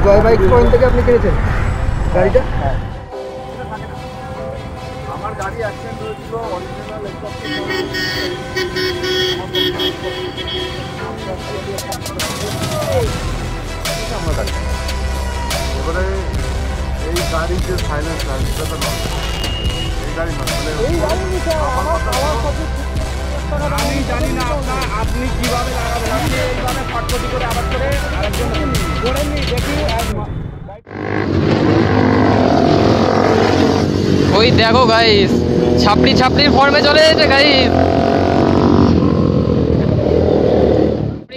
জয় bike point থেকে আপনি কিনেছেন গাড়িটা? হ্যাঁ, আমার গাড়ি অ্যাক্সিডেন্ট হয়েছিল অরিজিনাল আমার গাড়ি। এবারে এই গাড়ির যে সাইলেন্সার সেটা তো নয়, এই গাড়ি নয়, মানে আমি জানি না আপনি কিভাবে লাগাবেন। আপনি এইভাবে ফটফটি করে আবার করে আরেকজন করেননি দেখি। ওই দেখো গাইস, ছাপড়ির ফর্মে চলে এসেছে গাইস।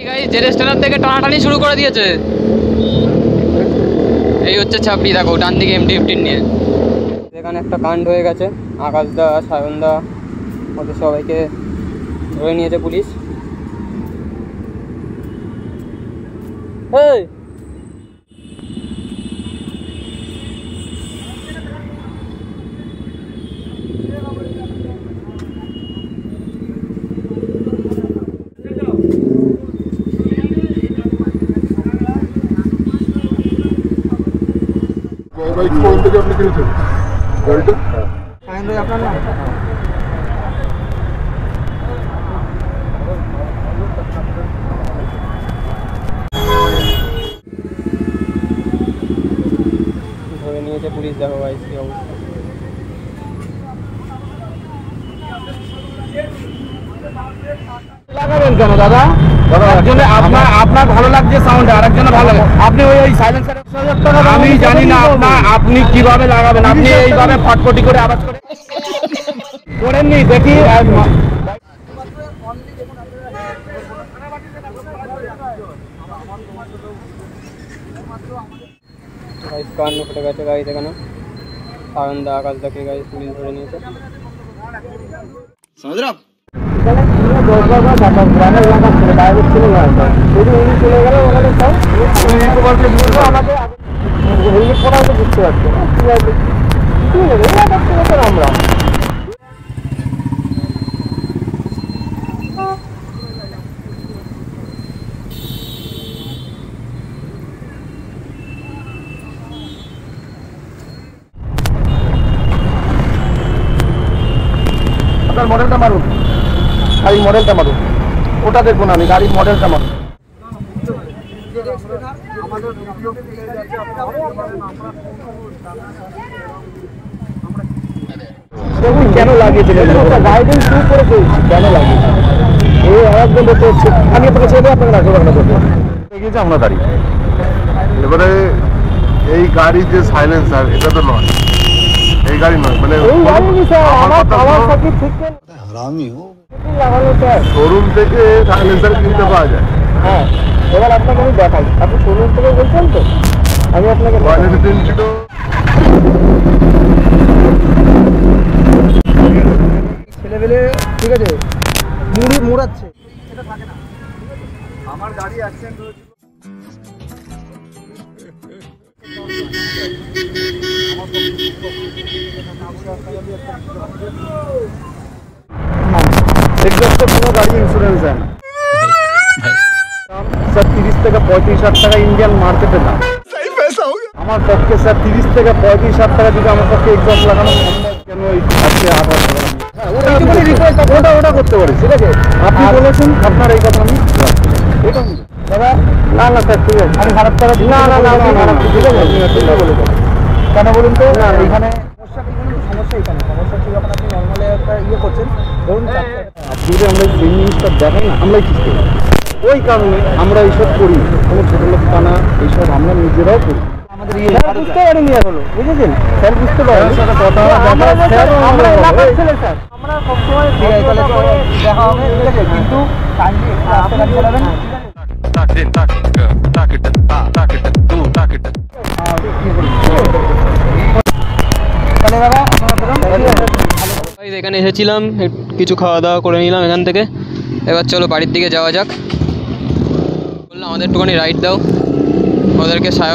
গাইস জেড স্ট্যান্ডার থেকে টানাটানি শুরু করে দিয়েছে। এই হচ্ছে ছাপড়ি, দেখো ডান দিকে MT-15 নিয়ে। এখানে একটা কাণ্ড হয়ে গেছে, আকাশদা সায়নদা ওদের সবাইকে ধরে নিয়েছে পুলিশ। এই বাইক পয়েন্ট থেকে আপনি কিনেছেন গাড়িটা? সায়ন ভাই আপনার নাম? ধরে নিয়েছে পুলিশ, দেখো গাইস কি অবস্থা। লাগাবেন কেন দাদা? আপনার ভালো লাগছে সাউন্ড, আরেকজনের ভালো লাগে। আপনি ওই সাইলেন্সার আমি জানি না আপনি কিভাবে লাগাবেন। আপনি এইভাবে ফটফটি করে আওয়াজ করে করেননি দেখি। গাইস কান্না ফেটে গেছে গাইস এখানে। সায়নদা আকাশদাকে গাইস পুলিশ ধরে নিয়েছে। समझ रहे आप? আপনার মডেলটা মারুন, গাড়ির মডেলটা মারুন, ওটা দেখবো না, আমি গাড়ির মডেলটা মারুন। কেন লাগিয়েছিলেন? গাইডেন্স শুরু করেছে, কেন লাগিয়েছে? এই একদম বলতে হচ্ছে আমি আপনাকে ছেড়ে আপনাকে রাখবো না করবো গিয়েছে আমরা দাঁড়িয়ে। এবারে এই গাড়ির যে সাইলেন্সার এটা তো নয়, এই গাড়ি নয়, মানে শোরুম থেকে সাইলেন্সার কিনতে পাওয়া যায়। হ্যাঁ, এবার আপনাকে আমি দেখাই। আপনি শোরুম থেকে বলছেন তো, আমি আপনাকে ছেলেবেলে ঠিক আছে মুড়াচ্ছে। আমার গাড়ি অ্যাক্সিডেন্ট হয়েছিল। কোনো গাড়ি ইন্স্যুরেন্স দেয় না স্যার। 30 থেকে 35,000 টাকা ইন্ডিয়ান মার্কেটে দাম। আমার পক্ষে স্যার 30 থেকে 35,000 টাকা যদি আমার পক্ষে এক্সস্ট লাগানো সম্ভব, কেন আজকে আবার ওটা করতে পারি। ঠিক আছে, আপনি বলেছেন আপনার এই কথা আমি দাদা। না না স্যার ঠিক আছে, আমি খারাপ টাকা না না না ঠিক আছে বলেছেন কেন বলুন তো? না এখানে সমস্যা এখানে সমস্যা ছিল যখন আপনি নর্মালি একটা ইয়ে করছেন, ধরুন আপনি যদি আমরা সেই জিনিসটা দেখাই না, আমরাই ঠিক করি। ওই কারণে আমরা এইসব করি, কোনো ছোট লোক টানা এইসব আমরা নিজেরাও করি। আমাদের বুঝতে পারিনি এখনো, বুঝেছেন স্যার? বুঝতে পারেন কথা আমরা সবসময় ঠিক আছে, তাহলে দেখা হবে ঠিক আছে, কিন্তু রাস্তাঘাট চালাবেন তাহলে দাদা। এখানে এসেছিলাম, কিছু খাওয়া দাওয়া করে নিলাম এখান থেকে। এবার চলো বাড়ির দিকে যাওয়া যাক। বললাম আমাদের একটুখানি রাইড দাও, ওদেরকে সায়ন